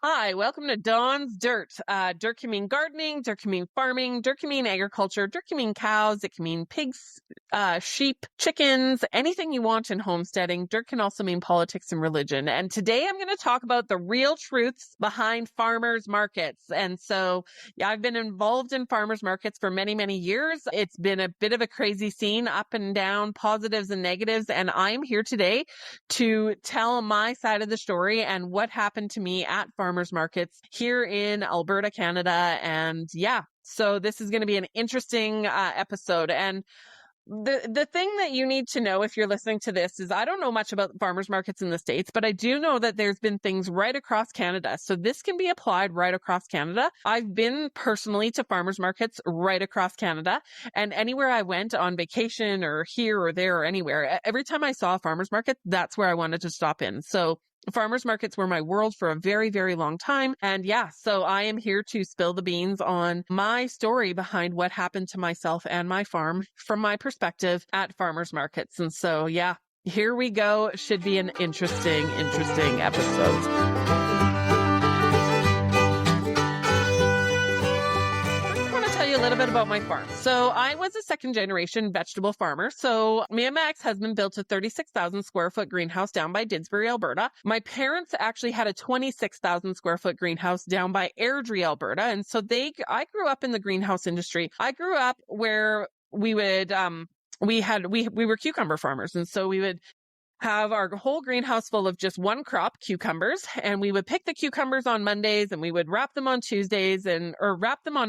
Hi, welcome to Dawn's Dirt. Dirt can mean gardening, dirt can mean farming, dirt can mean agriculture, dirt can mean cows, it can mean pigs, sheep, chickens, anything you want in homesteading. Dirt can also mean politics and religion. And today I'm going to talk about the real truths behind farmers markets. And so, yeah, I've been involved in farmers markets for many, many years. It's been a bit of a crazy scene, up and down, positives and negatives. And I'm here today to tell my side of the story and what happened to me at farmers markets here in Alberta, Canada. And yeah, so this is going to be an interesting episode. And the thing that you need to know if you're listening to this is I don't know much about farmers markets in the States, but I do know that there's been things right across Canada. So this can be applied right across Canada. I've been personally to farmers markets right across Canada, and anywhere I went on vacation or here or there or anywhere, every time I saw a farmers market, that's where I wanted to stop in. So farmers markets were my world for a very, very long time. And yeah, so I am here to spill the beans on my story behind what happened to myself and my farm from my perspective at farmers markets. And so, yeah, here we go. Should be an interesting episode. A little bit about my farm. So I was a second generation vegetable farmer. So me and my ex-husband built a 36,000 square foot greenhouse down by Didsbury, Alberta. My parents actually had a 26,000 square foot greenhouse down by Airdrie, Alberta. And so I grew up in the greenhouse industry. I grew up where we would, we were cucumber farmers. And so we would have our whole greenhouse full of just one crop, cucumbers, and we would pick the cucumbers on Mondays and we would wrap them on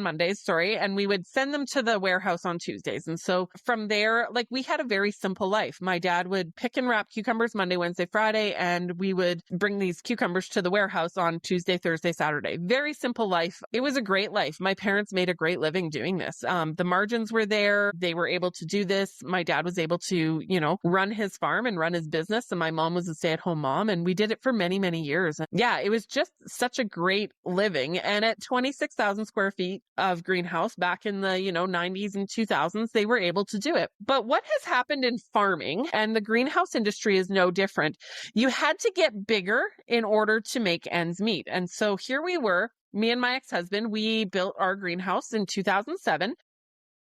Mondays, and we would send them to the warehouse on Tuesdays. And so from there, like, we had a very simple life. My dad would pick and wrap cucumbers Monday, Wednesday, Friday, and we would bring these cucumbers to the warehouse on Tuesday, Thursday, Saturday. Very simple life. It was a great life. My parents made a great living doing this. The margins were there. They were able to do this. My dad was able to, run his farm and run his business. And my mom was a stay-at-home mom, and we did it for many, many years. And yeah, it was just such a great living. And at 26,000 square feet of greenhouse back in the, 90s and 2000s, they were able to do it. But what has happened in farming, and the greenhouse industry is no different, you had to get bigger in order to make ends meet. And so here we were, me and my ex-husband, we built our greenhouse in 2007,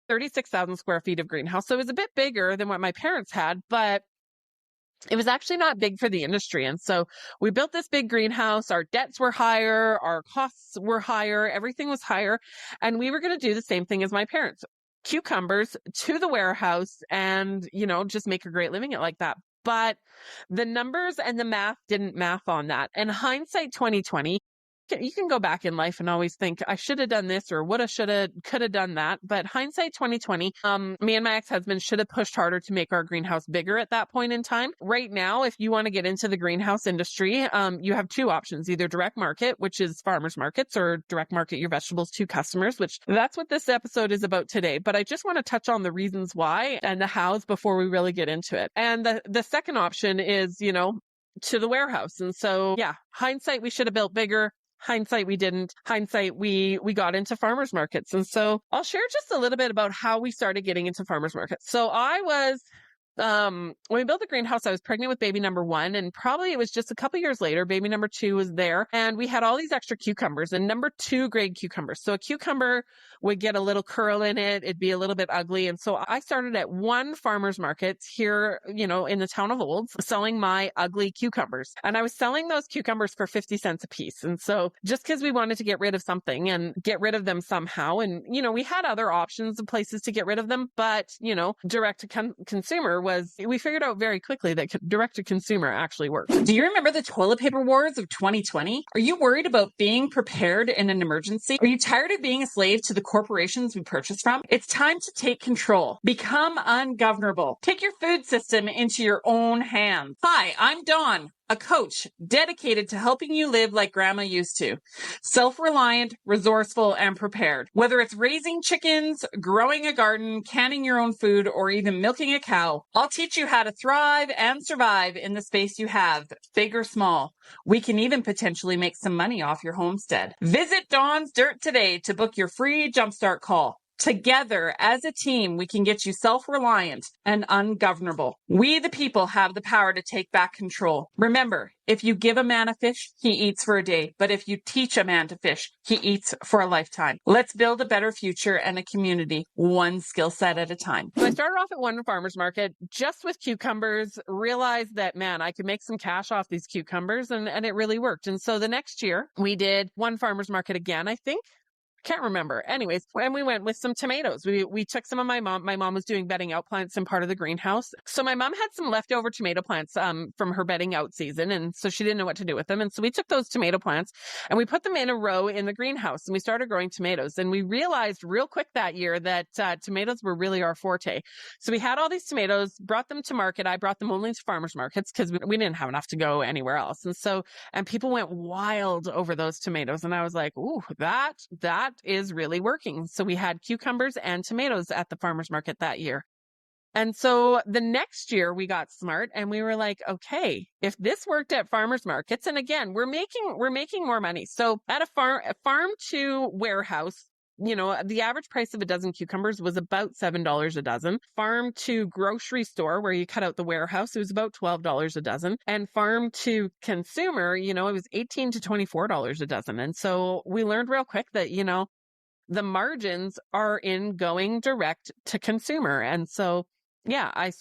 36,000 square feet of greenhouse. So it was a bit bigger than what my parents had, but it was actually not big for the industry. And so we built this big greenhouse. Our debts were higher. Our costs were higher. Everything was higher. And we were going to do the same thing as my parents. Cucumbers to the warehouse and, just make a great living at like that. But the numbers and the math didn't math on that. And hindsight 2020, you can go back in life and always think, I should have done this or woulda, shoulda, could have done that. But hindsight 2020, me and my ex-husband should have pushed harder to make our greenhouse bigger at that point in time. Right now, if you want to get into the greenhouse industry, you have two options, either direct market, which is farmers markets, or direct market your vegetables to customers, which that's what this episode is about today. But I just want to touch on the reasons why and the hows before we really get into it. And the second option is, to the warehouse. And so, yeah, hindsight, we should have built bigger. Hindsight, we didn't. Hindsight, we got into farmers markets. And so I'll share just a little bit about how we started getting into farmers markets. So I was, when we built the greenhouse, I was pregnant with baby number 1, and probably it was just a couple years later, baby number 2 was there, and we had all these extra cucumbers and number 2 grade cucumbers. So a cucumber would get a little curl in it. It'd be a little bit ugly. And so I started at one farmer's market here, in the town of Olds, selling my ugly cucumbers. And I was selling those cucumbers for 50 cents a piece. And so just because we wanted to get rid of something and get rid of them somehow, and, we had other options of places to get rid of them, but, direct to consumer we figured out very quickly that direct to consumer actually works. Do you remember the toilet paper wars of 2020? Are you worried about being prepared in an emergency? Are you tired of being a slave to the corporations we purchase from? It's time to take control. Become ungovernable. Take your food system into your own hands. Hi, I'm Dawn, a coach dedicated to helping you live like grandma used to. Self-reliant, resourceful, and prepared. Whether it's raising chickens, growing a garden, canning your own food, or even milking a cow, I'll teach you how to thrive and survive in the space you have, big or small. We can even potentially make some money off your homestead. Visit Dawn's Dirt today to book your free jumpstart call. Together, as a team, we can get you self-reliant and ungovernable. We, the people, have the power to take back control. Remember, if you give a man a fish, he eats for a day. But if you teach a man to fish, he eats for a lifetime. Let's build a better future and a community, one skill set at a time. So I started off at one farmer's market just with cucumbers, realized that, man, I could make some cash off these cucumbers, and it really worked. And so the next year we did one farmer's market again, I think. Can't remember. Anyways, when we went with some tomatoes, we took some of my mom was doing bedding out plants in part of the greenhouse. So my mom had some leftover tomato plants from her bedding out season. And so she didn't know what to do with them. And so we took those tomato plants and we put them in a row in the greenhouse and we started growing tomatoes. And we realized real quick that year that tomatoes were really our forte. So we had all these tomatoes, brought them to market. I brought them only to farmers markets because we didn't have enough to go anywhere else. And people went wild over those tomatoes. And I was like, ooh, that is really working. So we had cucumbers and tomatoes at the farmer's market that year. And so the next year we got smart and we were like, okay, if this worked at farmers markets, and again, we're making more money. So at a farm to warehouse, the average price of a dozen cucumbers was about $7 a dozen. Farm to grocery store, where you cut out the warehouse, it was about $12 a dozen. And farm to consumer, it was $18 to $24 a dozen. And so we learned real quick that, the margins are in going direct to consumer. And so, yeah, I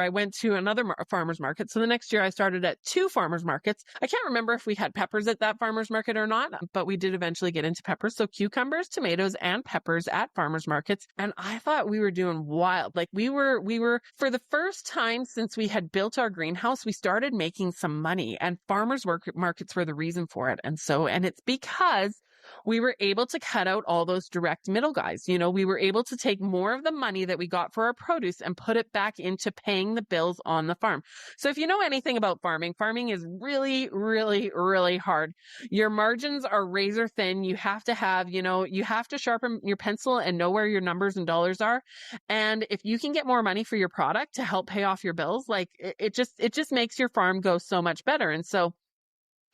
went to another farmer's market. So the next year I started at 2 farmer's markets. I can't remember if we had peppers at that farmer's market or not, but we did eventually get into peppers. So cucumbers, tomatoes, and peppers at farmer's markets. And I thought we were doing wild. Like we were for the first time since we had built our greenhouse, we started making some money, and farmer's markets were the reason for it. And it's because we were able to cut out all those direct middle guys. We were able to take more of the money that we got for our produce and put it back into paying the bills on the farm. So if you know anything about farming is really, really, really hard. Your margins are razor thin. You have to have, you have to sharpen your pencil and know where your numbers and dollars are. And if you can get more money for your product to help pay off your bills, like it just makes your farm go so much better. And so,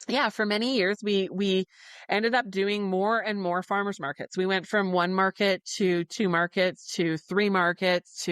yeah, for many years, we ended up doing more and more farmers markets. We went from 1 market to 2 markets to 3 markets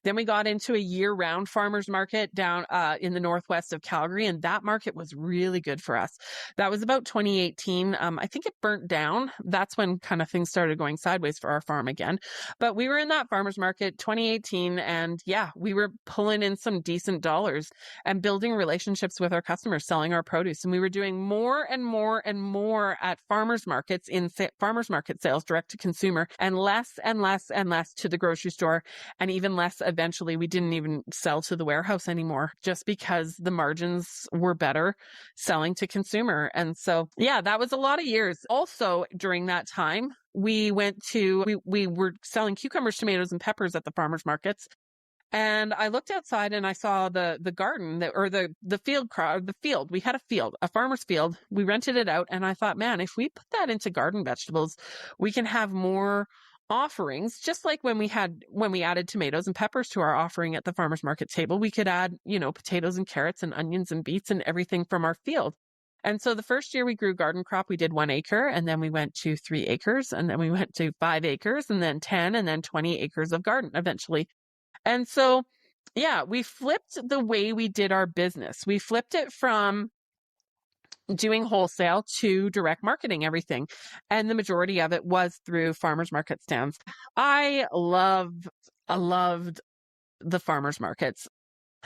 then we got into a year-round farmers market down in the northwest of Calgary, and that market was really good for us. That was about 2018. I think it burnt down. That's when kind of things started going sideways for our farm again. But we were in that farmers market 2018, and yeah, we were pulling in some decent dollars and building relationships with our customers, selling our produce, and we were doing more and more and more at farmers markets farmers market sales direct to consumer, and less and less and less to the grocery store, and even less eventually. We didn't even sell to the warehouse anymore just because the margins were better selling to consumer. And so, yeah, that was a lot of years. Also, during that time, we were selling cucumbers, tomatoes, and peppers at the farmers markets. And I looked outside and I saw the garden the field. We had a farmer's field. We rented it out. And I thought, man, if we put that into garden vegetables, we can have more offerings. Just like when we added tomatoes and peppers to our offering at the farmer's market table, we could add, potatoes and carrots and onions and beets and everything from our field. And so the first year we grew garden crop, we did 1 acre, and then we went to 3 acres, and then we went to 5 acres, and then 10, and then 20 acres of garden eventually. And so, yeah, we flipped the way we did our business. We flipped it from doing wholesale to direct marketing everything. And the majority of it was through farmers market stands. I loved the farmers markets.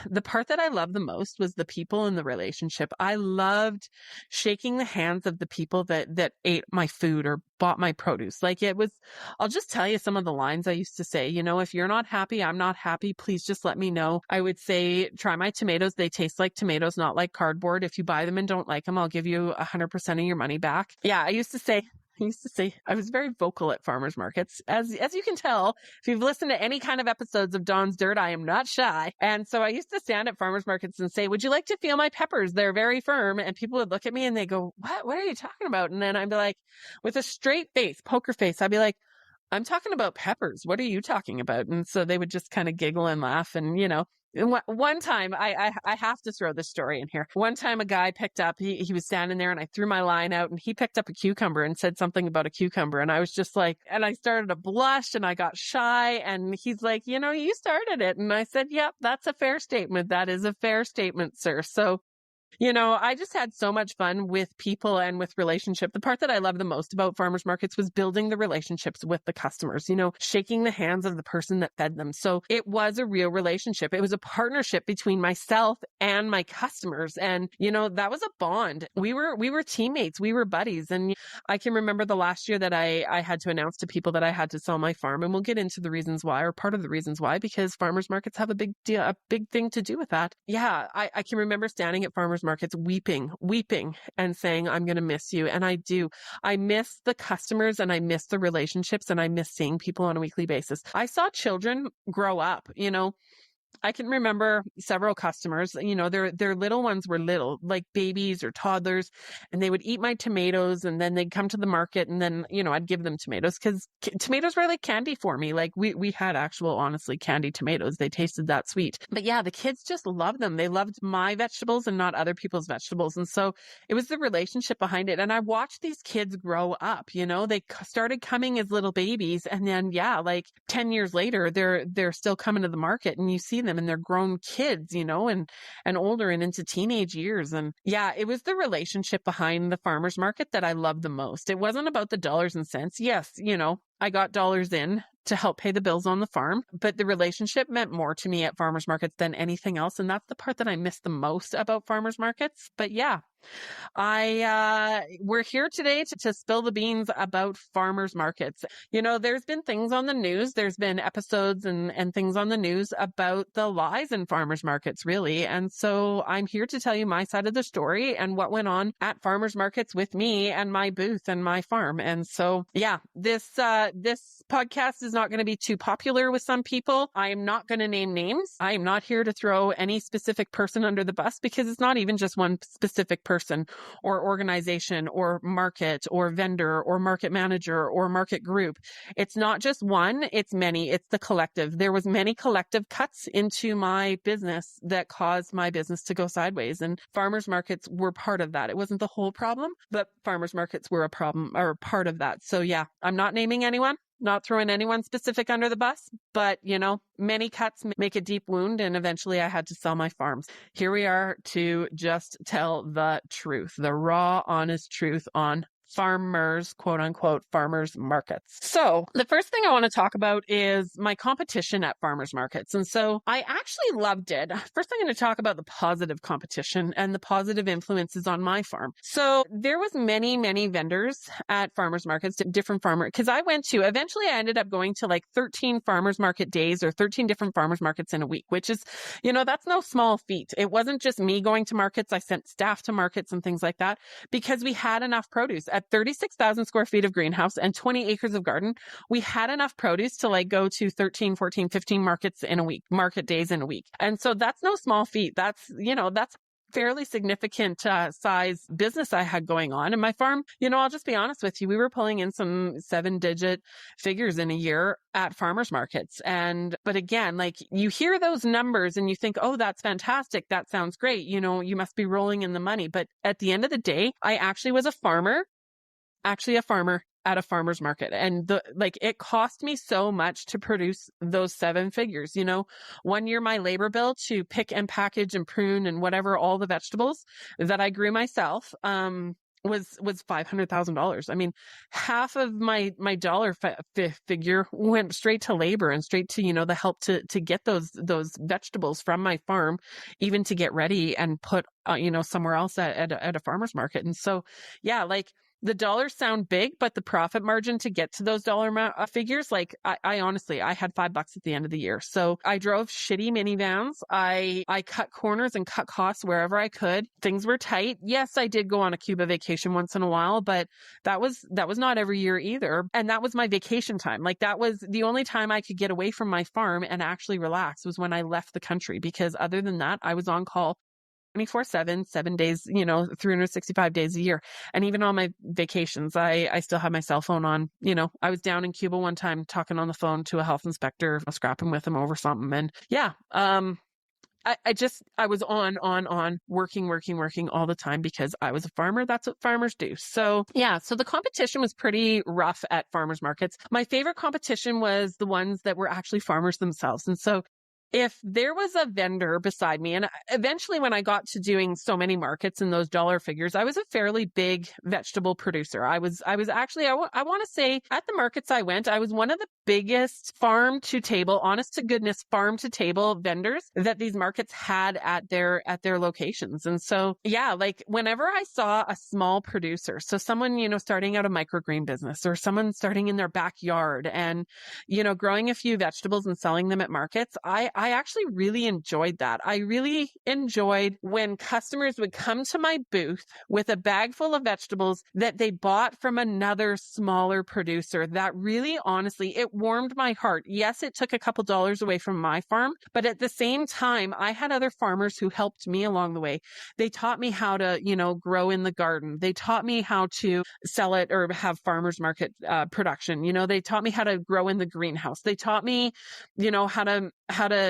The part that I loved the most was the people and the relationship. I loved shaking the hands of the people that ate my food or bought my produce. I'll just tell you some of the lines I used to say, if you're not happy, I'm not happy. Please just let me know. I would say, try my tomatoes. They taste like tomatoes, not like cardboard. If you buy them and don't like them, I'll give you 100% of your money back. Yeah, I used to say I was very vocal at farmers markets. As you can tell, if you've listened to any kind of episodes of Dawn's Dirt, I am not shy. And so I used to stand at farmers markets and say, would you like to feel my peppers? They're very firm. And people would look at me and they go, what are you talking about? And then I'd be like, with a straight face, poker face, I'd be like, I'm talking about peppers. What are you talking about? And so they would just kind of giggle and laugh. And, One time, I have to throw this story in here. One time a guy picked up, he was standing there and I threw my line out and he picked up a cucumber and said something about a cucumber. And I was just like, and I started to blush and I got shy. And he's like, you started it. And I said, yep, that's a fair statement. That is a fair statement, sir. So I just had so much fun with people and with relationship. The part that I love the most about farmers markets was building the relationships with the customers, shaking the hands of the person that fed them. So it was a real relationship. It was a partnership between myself and my customers. And, that was a bond. We were teammates. We were buddies. And I can remember the last year that I had to announce to people that I had to sell my farm. And we'll get into the reasons why, or part of the reasons why, because farmers markets have a big deal, a big thing to do with that. Yeah. I can remember standing at farmers markets weeping and saying, I'm going to miss you. And I do. I miss the customers and I miss the relationships and I miss seeing people on a weekly basis. I saw children grow up, I can remember several customers, their little ones were little, like babies or toddlers, and they would eat my tomatoes and then they'd come to the market and then, I'd give them tomatoes because tomatoes were like candy for me. Like we had actual, honestly, candy tomatoes. They tasted that sweet. But yeah, the kids just loved them. They loved my vegetables and not other people's vegetables. And so it was the relationship behind it. And I watched these kids grow up, they started coming as little babies. And then, yeah, like 10 years later, they're still coming to the market and you see them and they're grown kids, and older and into teenage years. And yeah, it was the relationship behind the farmers market that I loved the most. It wasn't about the dollars and cents. Yes, I got dollars in to help pay the bills on the farm, but the relationship meant more to me at farmers markets than anything else. And that's the part that I miss the most about farmers markets. But yeah, we're here today to spill the beans about farmers markets. There's been things on the news. There's been episodes and things on the news about the lies in farmers markets, really. And so I'm here to tell you my side of the story and what went on at farmers markets with me and my booth and my farm. And so, yeah, this podcast is not going to be too popular with some people. I am not going to name names. I am not here to throw any specific person under the bus because it's not even just one specific person or organization or market or vendor or market manager or market group. It's not just one, it's many. It's the collective. There was many collective cuts into my business that caused my business to go sideways, and farmers markets were part of that. It wasn't the whole problem, but farmers markets were a problem or part of that. So yeah, I'm not naming anyone. Not throwing anyone specific under the bus, but many cuts make a deep wound, and eventually I had to sell my farms. Here we are to just tell the truth, the raw, honest truth on farmers, quote unquote, farmers markets. So the first thing I want to talk about is my competition at farmers markets. And so I actually loved it. First, I'm going to talk about the positive competition and the positive influences on my farm. So there was many, many vendors at farmers markets, different farmers, because eventually I ended up going to like 13 farmers market days or 13 different farmers markets in a week, which is, that's no small feat. It wasn't just me going to markets. I sent staff to markets and things like that because we had enough produce. At 36,000 square feet of greenhouse and 20 acres of garden, we had enough produce to like go to 13, 14, 15 market days in a week. And so that's no small feat. That's fairly significant size business I had going on. And my farm, I'll just be honest with you, we were pulling in some 7-digit figures in a year at farmers markets. But again, like you hear those numbers and you think, oh, that's fantastic. That sounds great. You must be rolling in the money. But at the end of the day, I actually was a farmer at a farmer's market. And it cost me so much to produce those 7 figures. One year, my labor bill to pick and package and prune and whatever, all the vegetables that I grew myself, was $500,000. I mean, half of my dollar figure went straight to labor and straight to, the help to get those vegetables from my farm, even to get ready and put, somewhere else at a farmer's market. And so, yeah, like, the dollars sound big, but the profit margin to get to those dollar figures, like I honestly, I had $5 at the end of the year. So I drove shitty minivans. I cut corners and cut costs wherever I could. Things were tight. Yes, I did go on a Cuba vacation once in a while, but that was not every year either. And that was my vacation time. Like that was the only time I could get away from my farm and actually relax was when I left the country, because other than that, I was on call 24/7, 7 days, 365 days a year. And even on my vacations, I still have my cell phone on. I was down in Cuba one time talking on the phone to a health inspector, scrapping with him over something. And yeah, I was on, working all the time because I was a farmer. That's what farmers do. So yeah, so the competition was pretty rough at farmers markets. My favorite competition was the ones that were actually farmers themselves. And so if there was a vendor beside me, and eventually when I got to doing so many markets and those dollar figures, I was a fairly big vegetable producer. I was actually, I want to say at the markets I went, I was one of the biggest farm to table, honest to goodness, farm to table vendors that these markets had at their locations. And so, yeah, like whenever I saw a small producer, so someone, starting out a microgreen business or someone starting in their backyard and, growing a few vegetables and selling them at markets, I actually really enjoyed that. I really enjoyed when customers would come to my booth with a bag full of vegetables that they bought from another smaller producer. That really, honestly, it warmed my heart. Yes, it took a couple dollars away from my farm, but at the same time, I had other farmers who helped me along the way. They taught me how to, grow in the garden. They taught me how to sell it or have farmers market production. They taught me how to grow in the greenhouse. They taught me, how to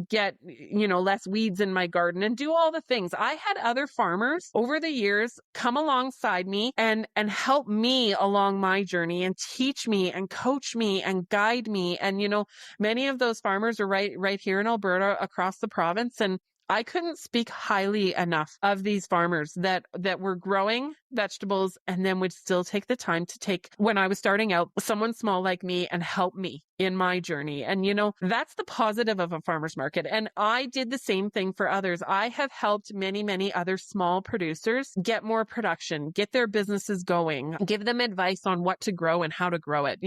get, less weeds in my garden and do all the things. I had other farmers over the years come alongside me and help me along my journey and teach me and coach me and guide me. And, many of those farmers are right here in Alberta across the province. And I couldn't speak highly enough of these farmers that were growing vegetables and then would still take the time to take, when I was starting out, someone small like me and help me in my journey. And, that's the positive of a farmer's market. And I did the same thing for others. I have helped many, many other small producers get more production, get their businesses going, give them advice on what to grow and how to grow it.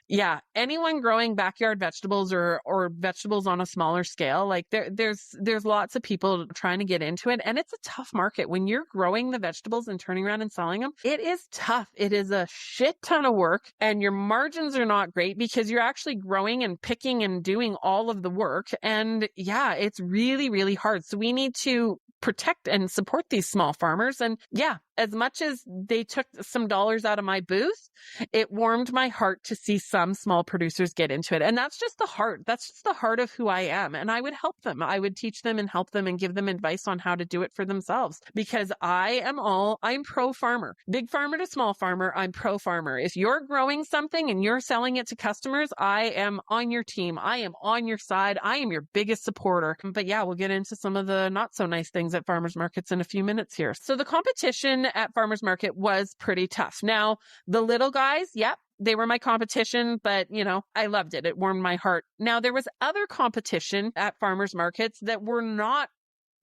Yeah, anyone growing backyard vegetables or vegetables on a smaller scale, like there's lots of people trying to get into it. And it's a tough market when you're growing the vegetables and turning around and selling them. It is tough. It is a shit ton of work and your margins are not great because you're actually growing and picking and doing all of the work. And yeah, it's really, really hard. So we need to protect and support these small farmers. And yeah, as much as they took some dollars out of my booth, it warmed my heart to see some small producers get into it. And that's just the heart. That's just the heart of who I am. And I would help them. I would teach them and help them and give them advice on how to do it for themselves because I'm pro farmer, big farmer to small farmer. I'm pro farmer. If you're growing something and you're selling it to customers, I am on your team. I am on your side. I am your biggest supporter. But yeah, we'll get into some of the not so nice things at farmers markets in a few minutes here. So the competition at farmers market was pretty tough. Now, the little guys, yep, they were my competition, but I loved it. It warmed my heart. Now, there was other competition at farmers markets that were not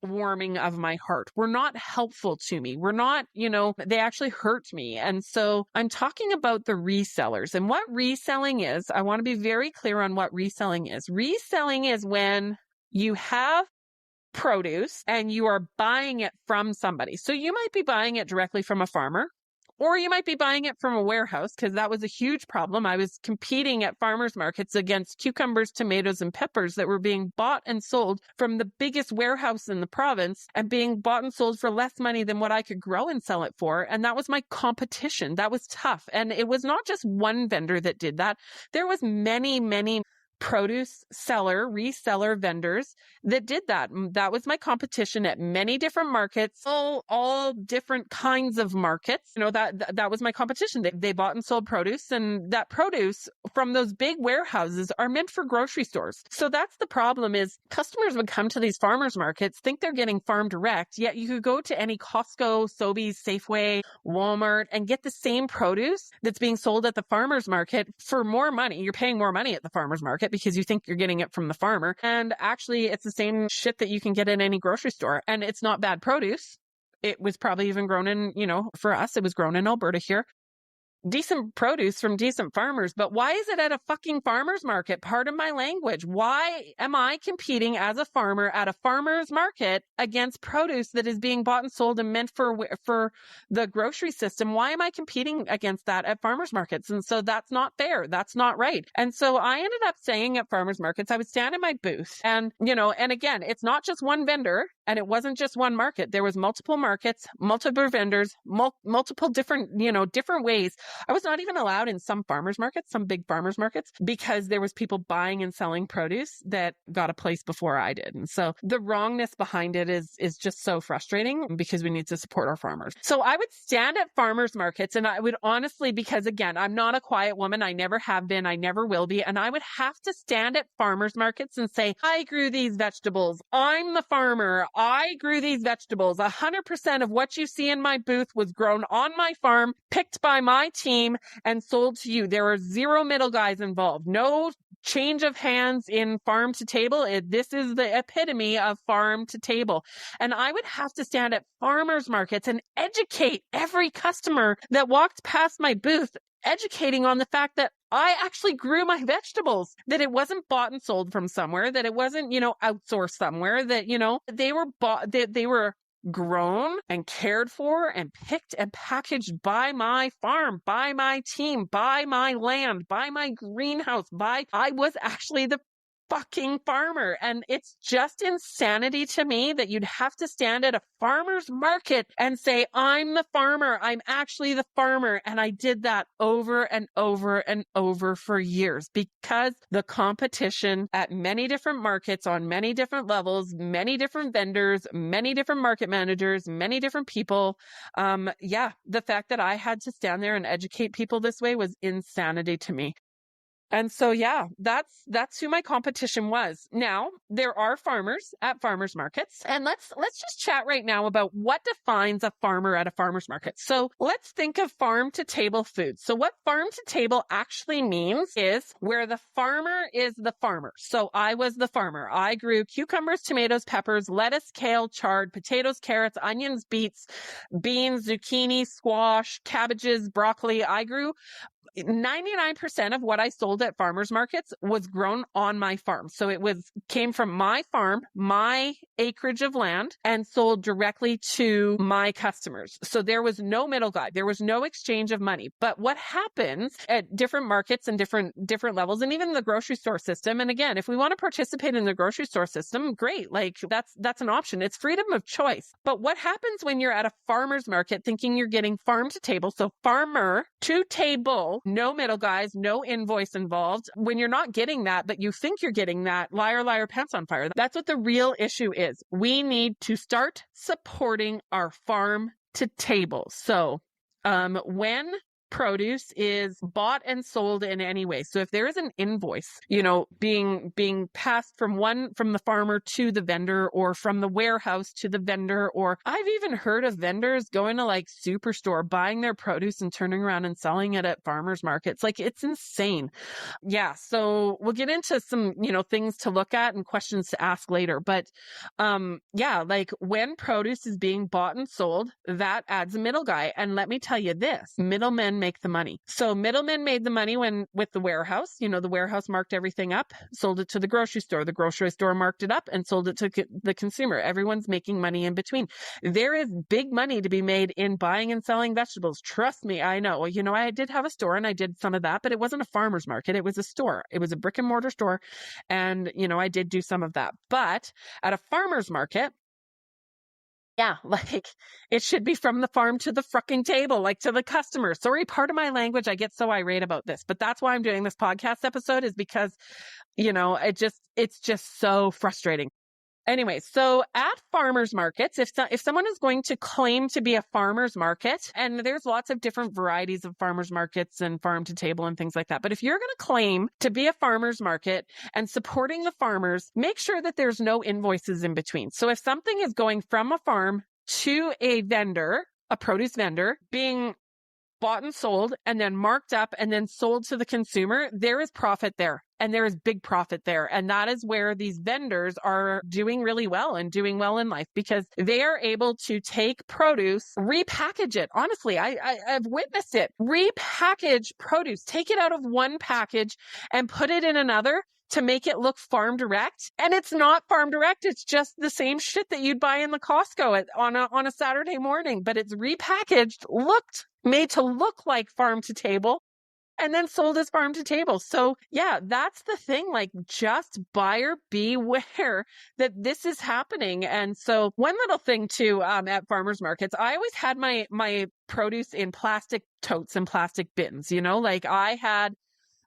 warming of my heart, were not helpful to me, were not, they actually hurt me. And so I'm talking about the resellers and what reselling is. I want to be very clear on what reselling is. Reselling is when you have produce and you are buying it from somebody. So you might be buying it directly from a farmer, or you might be buying it from a warehouse because that was a huge problem. I was competing at farmers markets against cucumbers, tomatoes, and peppers that were being bought and sold from the biggest warehouse in the province and being bought and sold for less money than what I could grow and sell it for. And that was my competition. That was tough. And it was not just one vendor that did that. There was many, many produce seller, reseller vendors that did that. That was my competition at many different markets, all different kinds of markets. That was my competition. They bought and sold produce, and that produce from those big warehouses are meant for grocery stores. So that's the problem is customers would come to these farmers markets, think they're getting farm direct, yet you could go to any Costco, Sobeys, Safeway, Walmart, and get the same produce that's being sold at the farmers market for more money. You're paying more money at the farmers market because you think you're getting it from the farmer. And actually, it's the same shit that you can get in any grocery store. And it's not bad produce. It was probably even grown in, for us, it was grown in Alberta here. Decent produce from decent farmers, but why is it at a fucking farmer's market? Pardon my language. Why am I competing as a farmer at a farmer's market against produce that is being bought and sold and meant for the grocery system? Why am I competing against that at farmer's markets? And so that's not fair. That's not right. And so I ended up saying at farmer's markets, I would stand in my booth and, and again, it's not just one vendor. And it wasn't just one market. There was multiple markets, multiple vendors, multiple different, different ways. I was not even allowed in some farmers markets, some big farmers markets, because there was people buying and selling produce that got a place before I did. And so the wrongness behind it is just so frustrating because we need to support our farmers. So I would stand at farmers markets, and I would honestly, because again, I'm not a quiet woman. I never have been. I never will be. And I would have to stand at farmers markets and say, I grew these vegetables. I'm the farmer. I grew these vegetables. 100% of what you see in my booth was grown on my farm, picked by my team, and sold to you. There are zero middle guys involved. No change of hands in farm to table. This is the epitome of farm to table. And I would have to stand at farmers markets and educate every customer that walked past my booth, educating on the fact that I actually grew my vegetables, that it wasn't bought and sold from somewhere, that it wasn't, outsourced somewhere, that, they were bought, that they were grown and cared for and picked and packaged by my farm, by my team, by my land, by my greenhouse, I was actually the fucking farmer. And it's just insanity to me that you'd have to stand at a farmer's market and say, I'm the farmer. I'm actually the farmer. And I did that over and over and over for years because the competition at many different markets on many different levels, many different vendors, many different market managers, many different people. The fact that I had to stand there and educate people this way was insanity to me. And so, that's who my competition was. Now, there are farmers at farmers markets, and let's just chat right now about what defines a farmer at a farmers market. So let's think of farm to table food. So what farm to table actually means is where the farmer is the farmer. So I was the farmer. I grew cucumbers, tomatoes, peppers, lettuce, kale, chard, potatoes, carrots, onions, beets, beans, zucchini, squash, cabbages, broccoli. I grew 99% of what I sold at farmers markets was grown on my farm. So it came from my farm, my acreage of land, and sold directly to my customers. So there was no middle guy. There was no exchange of money. But what happens at different markets and different levels, and even the grocery store system, and again, if we want to participate in the grocery store system, great. Like that's an option. It's freedom of choice. But what happens when you're at a farmer's market thinking you're getting farm to table? So farmer to table, no middle guys, no invoice involved. When you're not getting that, but you think you're getting that, liar, liar, pants on fire. That's what the real issue is. We need to start supporting our farm to table. So when produce is bought and sold in any way. So if there is an invoice, being passed from the farmer to the vendor, or from the warehouse to the vendor, or I've even heard of vendors going to like Superstore, buying their produce and turning around and selling it at farmers markets. Like, it's insane. Yeah. So we'll get into some, things to look at and questions to ask later. But like when produce is being bought and sold, that adds a middle guy. And let me tell you this, middlemen make the money. So middlemen made the money with the warehouse, the warehouse marked everything up, sold it to the grocery store marked it up and sold it to the consumer. Everyone's making money in between. There is big money to be made in buying and selling vegetables. Trust me, I know. I did have a store and I did some of that, but it wasn't a farmer's market. It was a store. It was a brick and mortar store. And, I did do some of that. But at a farmer's market, yeah, like it should be from the farm to the fucking table, like to the customer. Sorry, part of my language, I get so irate about this, but that's why I'm doing this podcast episode, is because, it's just so frustrating. Anyway, so at farmers markets, if someone is going to claim to be a farmers market, and there's lots of different varieties of farmers markets and farm to table and things like that. But if you're going to claim to be a farmers market and supporting the farmers, make sure that there's no invoices in between. So if something is going from a farm to a vendor, a produce vendor, being bought and sold and then marked up and then sold to the consumer, there is profit there. And there is big profit there. And that is where these vendors are doing really well and doing well in life, because they are able to take produce, repackage it. Honestly, I've witnessed it. Repackage produce, take it out of one package and put it in another to make it look farm direct. And it's not farm direct. It's just the same shit that you'd buy in the Costco on a Saturday morning, but it's repackaged, made to look like farm to table. and then sold his farm to table. So yeah, that's the thing. Like, just buyer beware that this is happening. And so one little thing too, at farmers markets, I always had my produce in plastic totes and plastic bins, like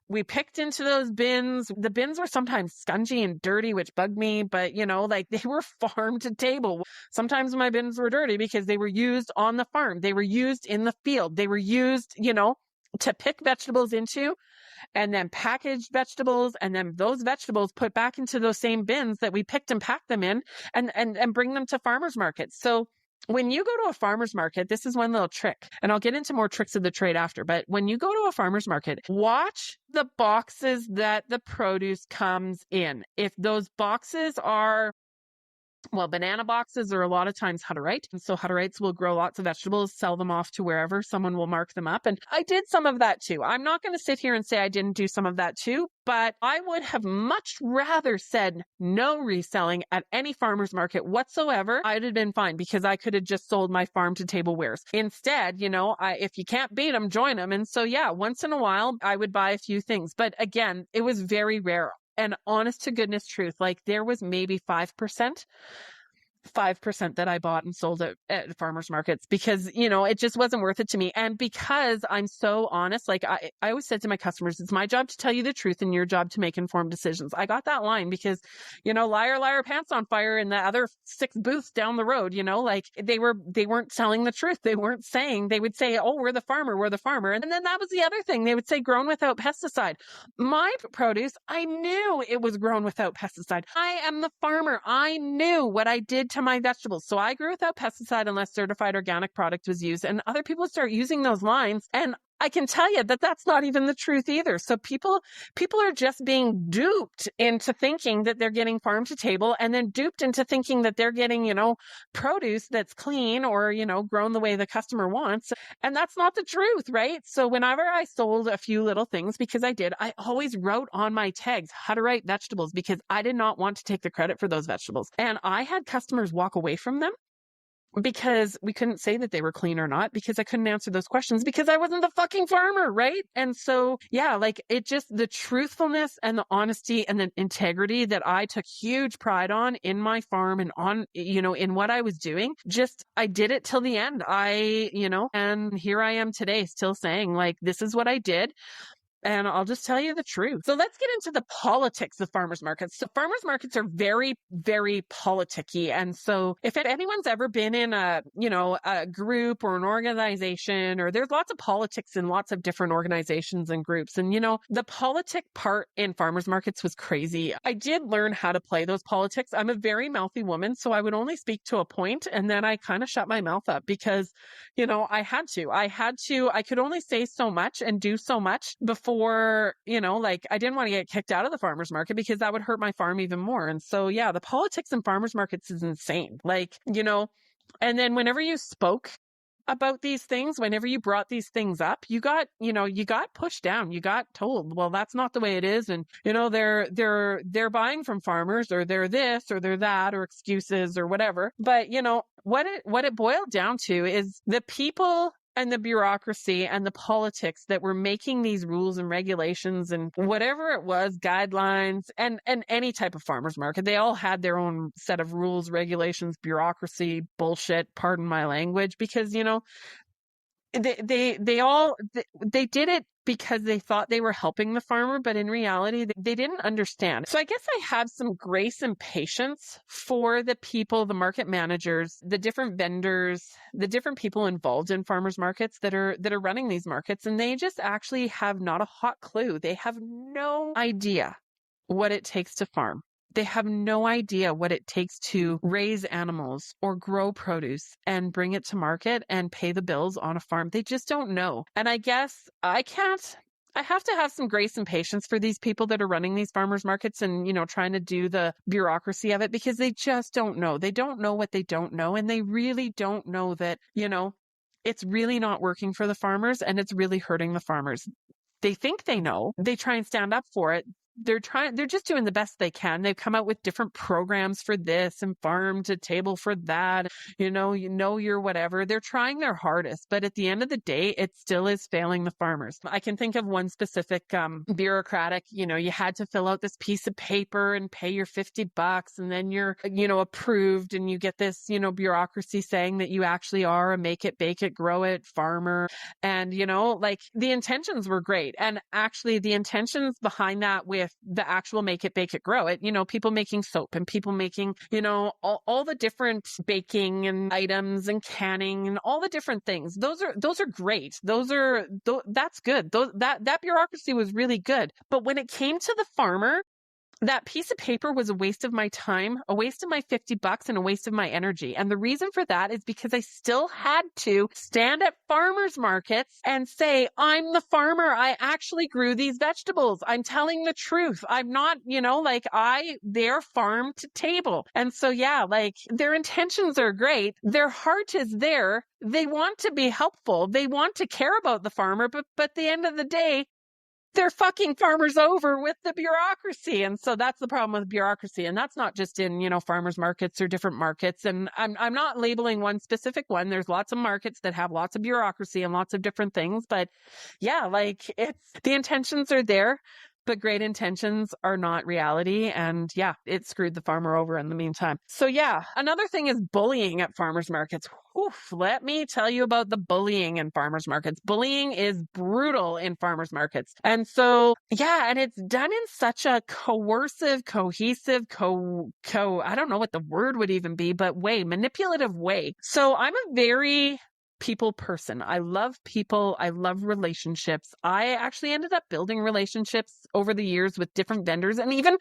we picked into those bins. The bins were sometimes scungy and dirty, which bugged me, but like, they were farm to table. Sometimes my bins were dirty because they were used on the farm. They were used in the field. They were used, to pick vegetables into, and then packaged vegetables, and then those vegetables put back into those same bins that we picked and packed them in, and bring them to farmers markets. So when you go to a farmer's market, this is one little trick, and I'll get into more tricks of the trade after, but when you go to a farmer's market, watch the boxes that the produce comes in. If those boxes are, well, banana boxes are a lot of times Hutterite. And so Hutterites will grow lots of vegetables, sell them off to wherever, someone will mark them up. And I did some of that too. I'm not going to sit here and say I didn't do some of that too, but I would have much rather said no reselling at any farmer's market whatsoever. I'd have been fine because I could have just sold my farm to table wares. Instead, if you can't beat them, join them. And so yeah, once in a while I would buy a few things, but again, it was very rare. And honest to goodness truth, like, there was maybe 5% that I bought and sold at farmers markets because, it just wasn't worth it to me. And because I'm so honest, like I always said to my customers, it's my job to tell you the truth and your job to make informed decisions. I got that line because, liar, liar, pants on fire in the other 6 booths down the road, like they weren't telling the truth. They weren't saying, they would say, oh, we're the farmer. And then that was the other thing. They would say grown without pesticide. My produce, I knew it was grown without pesticide. I am the farmer. I knew what I did to my vegetables. So I grew without pesticide unless certified organic product was used. And other people start using those lines. And I can tell you that that's not even the truth either. So people are just being duped into thinking that they're getting farm to table, and then duped into thinking that they're getting, produce that's clean or, grown the way the customer wants. And that's not the truth, right? So whenever I sold a few little things, because I always wrote on my tags, Hutterite vegetables, because I did not want to take the credit for those vegetables. And I had customers walk away from them because we couldn't say that they were clean or not, because I couldn't answer those questions because I wasn't the fucking farmer, right? And so, yeah, like, it just, the truthfulness and the honesty and the integrity that I took huge pride on in my farm and on, in what I was doing, just, I did it till the end. And here I am today still saying, like, this is what I did. And I'll just tell you the truth. So let's get into the politics of farmers markets. So farmers markets are very, very politicky. And so if anyone's ever been in a group or an organization, or there's lots of politics in lots of different organizations and groups. And, the politic part in farmers markets was crazy. I did learn how to play those politics. I'm a very mouthy woman, so I would only speak to a point, and then I kind of shut my mouth up because, I had to. I could only say so much and do so much before, I didn't want to get kicked out of the farmer's market because that would hurt my farm even more. And so, yeah, the politics in farmer's markets is insane. And then whenever you spoke about these things, whenever you brought these things up, you got pushed down. You got told, well, that's not the way it is. And, they're buying from farmers, or they're this or they're that, or excuses or whatever. But, what it boiled down to is the people and the bureaucracy and the politics that were making these rules and regulations and whatever it was, guidelines, and any type of farmer's market. They all had their own set of rules, regulations, bureaucracy, bullshit, pardon my language, because, they did it because they thought they were helping the farmer, but in reality, they didn't understand. So I guess I have some grace and patience for the people, the market managers, the different vendors, the different people involved in farmers markets that are running these markets, and they just actually have not a hot clue. They have no idea what it takes to farm. They have no idea what it takes to raise animals or grow produce and bring it to market and pay the bills on a farm. They just don't know. And I guess I have to have some grace and patience for these people that are running these farmers markets and, trying to do the bureaucracy of it, because they just don't know. They don't know what they don't know. And they really don't know that, it's really not working for the farmers and it's really hurting the farmers. They think they know. They try and stand up for it. they're just doing the best they can. They've come out with different programs for this and farm to table for that, your whatever. They're trying their hardest, but at the end of the day, it still is failing the farmers. I can think of one specific bureaucratic, you had to fill out this piece of paper and pay your $50 and then you're, approved and you get this, bureaucracy saying that you actually are a make it, bake it, grow it farmer. And, like the intentions were great. And actually the intentions behind that with the actual make it, bake it, grow it, people making soap and people making, all the different baking and items and canning and all the different things. Those are great. That's good. That bureaucracy was really good. But when it came to the farmer, that piece of paper was a waste of my time, a waste of my $50 and a waste of my energy. And the reason for that is because I still had to stand at farmers markets and say, I'm the farmer. I actually grew these vegetables. I'm telling the truth. I'm not, they're farm to table. And so, their intentions are great. Their heart is there. They want to be helpful. They want to care about the farmer. But at the end of the day, they're fucking farmers over with the bureaucracy. And so that's the problem with bureaucracy. And that's not just in, farmers markets or different markets. And I'm not labeling one specific one. There's lots of markets that have lots of bureaucracy and lots of different things. But it's the intentions are there, but great intentions are not reality. And it screwed the farmer over in the meantime. So another thing is bullying at farmers markets. Oof, let me tell you about the bullying in farmers markets. Bullying is brutal in farmers markets. And so, and it's done in such a coercive, cohesive, I don't know what the word would even be, but manipulative way. So I'm a very people person. I love people. I love relationships. I actually ended up building relationships over the years with different vendors and even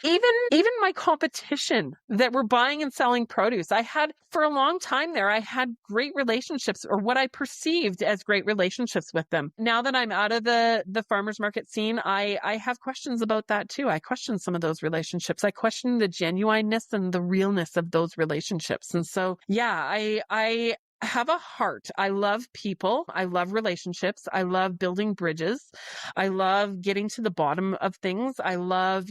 my competition that were buying and selling produce. I had for a long time there, I had great relationships or what I perceived as great relationships with them. Now that I'm out of the farmers market scene, I have questions about that too. I question some of those relationships. I question the genuineness and the realness of those relationships. And so, I have a heart. I love people. I love relationships. I love building bridges. I love getting to the bottom of things. I love,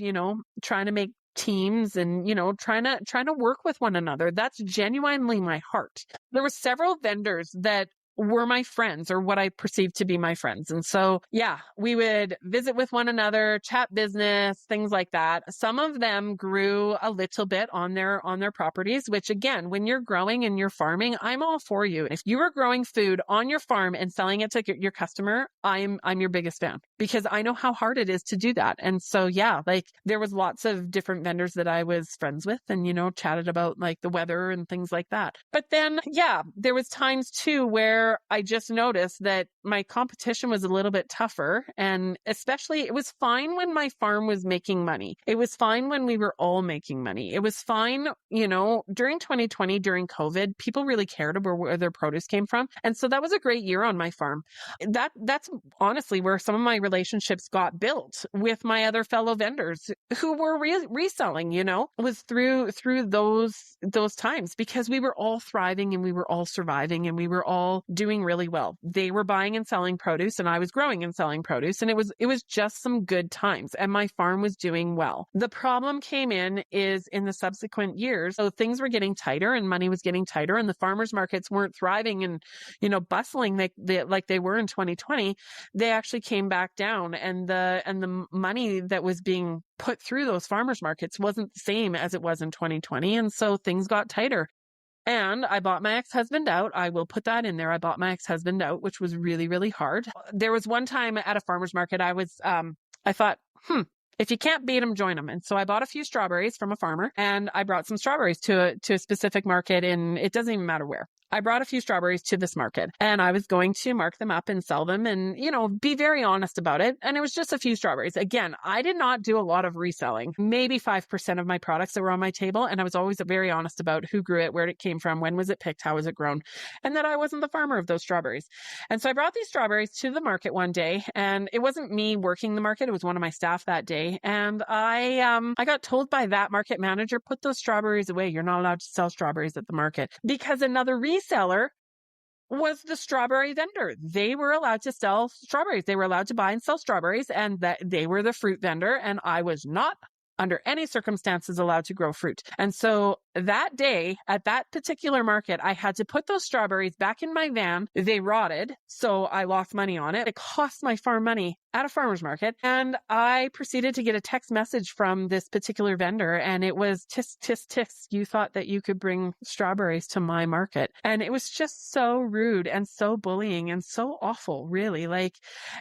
trying to make teams and, trying to work with one another. That's genuinely my heart. There were several vendors that were my friends or what I perceived to be my friends. And so, we would visit with one another, chat business, things like that. Some of them grew a little bit on their properties, which again, when you're growing and you're farming, I'm all for you. If you are growing food on your farm and selling it to your customer, I'm your biggest fan because I know how hard it is to do that. And so, there was lots of different vendors that I was friends with and, chatted about like the weather and things like that. But then, there was times too where I just noticed that my competition was a little bit tougher. And especially it was fine when my farm was making money. It was fine when we were all making money. It was fine, during 2020, during COVID, people really cared about where their produce came from. And so that was a great year on my farm. That's honestly where some of my relationships got built with my other fellow vendors who were reselling, was through those times because we were all thriving and we were all surviving and we were all doing really well. They were buying and selling produce and I was growing and selling produce and it was just some good times and my farm was doing well. The problem came in the subsequent years. So things were getting tighter and money was getting tighter and the farmers markets weren't thriving and, bustling like they were in 2020. They actually came back down and the money that was being put through those farmers markets wasn't the same as it was in 2020. And so things got tighter. And I bought my ex-husband out. I will put that in there. I bought my ex-husband out, which was really, really hard. There was one time at a farmer's market, I thought, if you can't beat them, join them. And so I bought a few strawberries from a farmer and I brought some strawberries to a specific market and it doesn't even matter where. I brought a few strawberries to this market and I was going to mark them up and sell them and, be very honest about it. And it was just a few strawberries. Again, I did not do a lot of reselling, maybe 5% of my products that were on my table. And I was always very honest about who grew it, where it came from, when was it picked, how was it grown, and that I wasn't the farmer of those strawberries. And so I brought these strawberries to the market one day and it wasn't me working the market. It was one of my staff that day. And I got told by that market manager, put those strawberries away. You're not allowed to sell strawberries at the market because another reseller was the strawberry vendor. They were allowed to sell strawberries. They were allowed to buy and sell strawberries, and that they were the fruit vendor. And I was not under any circumstances allowed to grow fruit. And so that day at that particular market, I had to put those strawberries back in my van. They rotted, so I lost money on it. It cost my farm money at a farmer's market. And I proceeded to get a text message from this particular vendor, and it was, tisk, tisk, tisk, you thought that you could bring strawberries to my market. And it was just so rude and so bullying and so awful, really.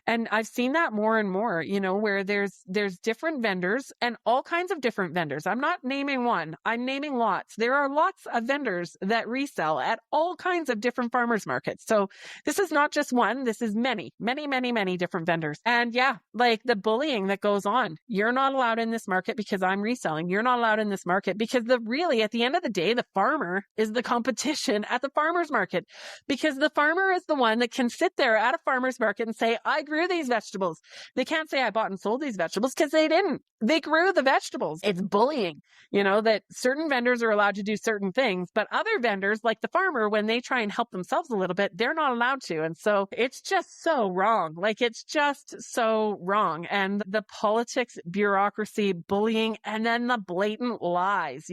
And I've seen that more and more, where there's different vendors and all kinds of different vendors. I'm not naming one. I'm naming lots. There are lots of vendors that resell at all kinds of different farmers markets. So this is not just one. This is many, many, many, many different vendors. And yeah, the bullying that goes on. You're not allowed in this market because I'm reselling. You're not allowed in this market because really, at the end of the day, the farmer is the competition at the farmer's market, because the farmer is the one that can sit there at a farmer's market and say, I grew these vegetables. They can't say I bought and sold these vegetables because they didn't. They grew the vegetables. It's bullying, that certain vendors are allowed to do certain things, but other vendors, like the farmer, when they try and help themselves a little bit, they're not allowed to. And so it's just so wrong. It's just so wrong. And the politics, bureaucracy, bullying, and then the blatant lies,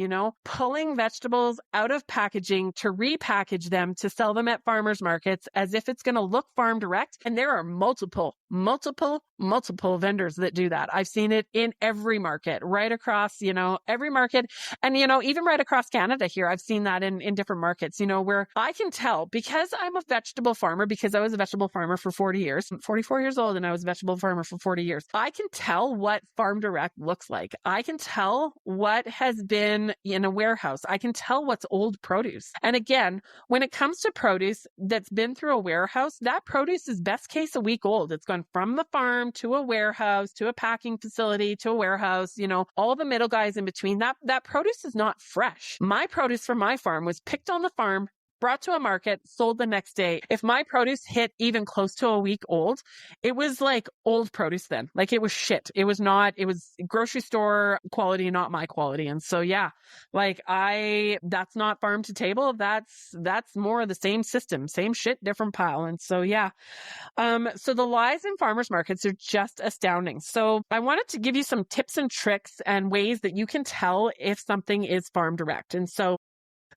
pulling vegetables out of packaging to repackage them to sell them at farmers markets as if it's going to look farm direct. And there are multiple vendors that do that. I've seen it in every market, right across, every market. And, even right across Canada here, I've seen that in different markets, where I can tell, because I'm a vegetable farmer, because I was a vegetable farmer for 40 years, I'm 44 years old, and I was a vegetable farmer for 40 years. I can tell what farm direct looks like. I can tell what has been in a warehouse. I can tell what's old produce. And again, when it comes to produce that's been through a warehouse, that produce is best case a week old. It's gone from the farm to a warehouse, to a packing facility, to a warehouse, all the middle guys in between. That produce is not fresh. My produce from my farm was picked on the farm, brought to a market, sold the next day. If my produce hit even close to a week old, it was like old produce then. It was shit. It was grocery store quality, not my quality. And so, yeah, that's not farm to table. That's more of the same system, same shit, different pile. And so, yeah. So the lies in farmers markets are just astounding. So I wanted to give you some tips and tricks and ways that you can tell if something is farm direct. And so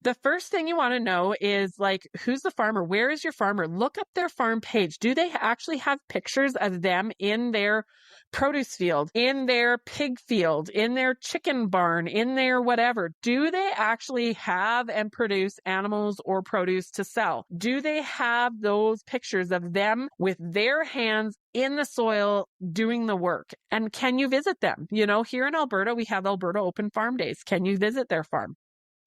the first thing you want to know is who's the farmer? Where is your farmer? Look up their farm page. Do they actually have pictures of them in their produce field, in their pig field, in their chicken barn, in their whatever? Do they actually have and produce animals or produce to sell? Do they have those pictures of them with their hands in the soil doing the work? And can you visit them? Here in Alberta, we have Alberta Open Farm Days. Can you visit their farm?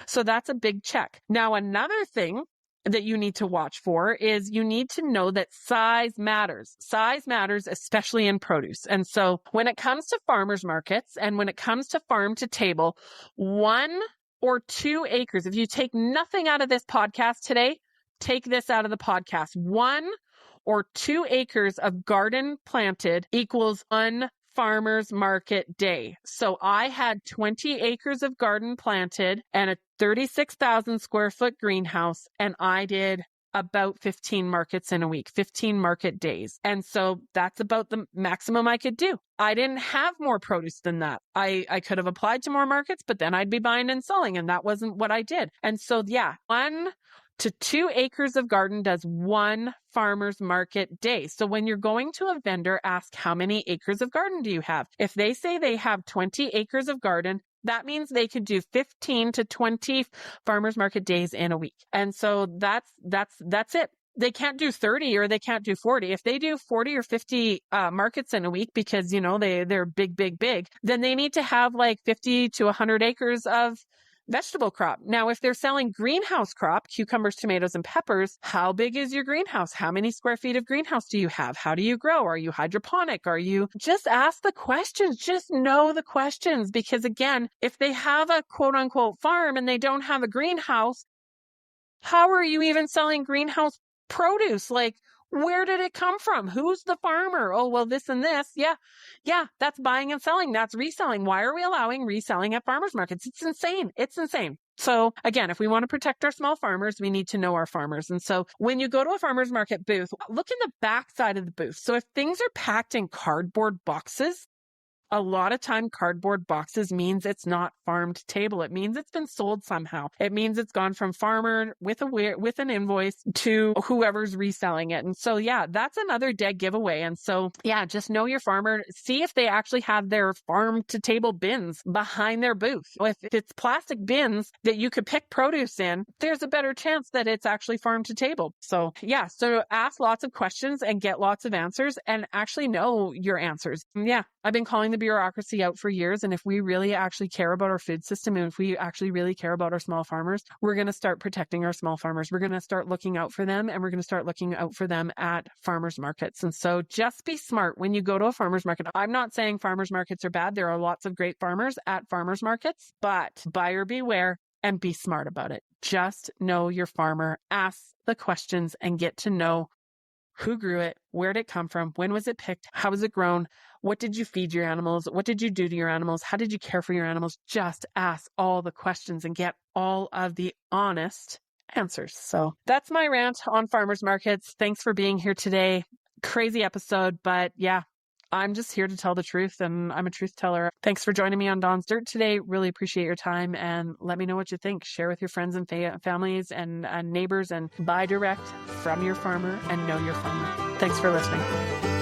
So that's a big check. Now, another thing that you need to watch for is you need to know that size matters. Size matters, especially in produce. And so when it comes to farmers markets and when it comes to farm to table, 1 or 2 acres, if you take nothing out of this podcast today, take this out of the podcast. 1 or 2 acres of garden planted equals one farmers market day. So I had 20 acres of garden planted and a 36,000 square foot greenhouse, and I did about 15 markets in a week, 15 market days. And so that's about the maximum I could do. I didn't have more produce than that. I could have applied to more markets, but then I'd be buying and selling, and that wasn't what I did. And so, yeah, 1 to 2 acres of garden does 1 farmer's market day. So when you're going to a vendor, ask how many acres of garden do you have? If they say they have 20 acres of garden, that means they could do 15 to 20 farmer's market days in a week. And so that's it. They can't do 30 or they can't do 40. If they do 40 or 50 markets in a week because, they're big, then they need to have 50 to 100 acres of vegetable crop. Now, if they're selling greenhouse crop, cucumbers, tomatoes, and peppers, how big is your greenhouse? How many square feet of greenhouse do you have? How do you grow? Are you hydroponic? Just ask the questions, just know the questions. Because again, if they have a quote unquote farm and they don't have a greenhouse, how are you even selling greenhouse produce? Where did it come from? Who's the farmer? Oh, well, this and this. Yeah, that's buying and selling. That's reselling. Why are we allowing reselling at farmers markets? It's insane. It's insane. So again, if we want to protect our small farmers, we need to know our farmers. And so when you go to a farmers market booth, look in the back side of the booth. So if things are packed in cardboard boxes, a lot of time cardboard boxes means it's not farm to table. It means it's been sold somehow. It means it's gone from farmer with an invoice to whoever's reselling it. And so, yeah, that's another dead giveaway. And so, yeah, just know your farmer. See if they actually have their farm to table bins behind their booth. If it's plastic bins that you could pick produce in, there's a better chance that it's actually farm to table. So, yeah, so ask lots of questions and get lots of answers and actually know your answers. Yeah, I've been calling the bureaucracy out for years. And if we really actually care about our food system and if we actually really care about our small farmers, we're going to start protecting our small farmers. We're going to start looking out for them and we're going to start looking out for them at farmers markets. And so just be smart when you go to a farmers market. I'm not saying farmers markets are bad. There are lots of great farmers at farmers markets, but buyer beware and be smart about it. Just know your farmer, ask the questions and get to know who grew it, where did it come from, when was it picked, how was it grown, what did you feed your animals, what did you do to your animals, how did you care for your animals? Just ask all the questions and get all of the honest answers. So that's my rant on farmers markets. Thanks for being here today. Crazy episode, but yeah, I'm just here to tell the truth and I'm a truth teller. Thanks for joining me on Dawn's Dirt today. Really appreciate your time and let me know what you think. Share with your friends and families and neighbors and buy direct from your farmer and know your farmer. Thanks for listening.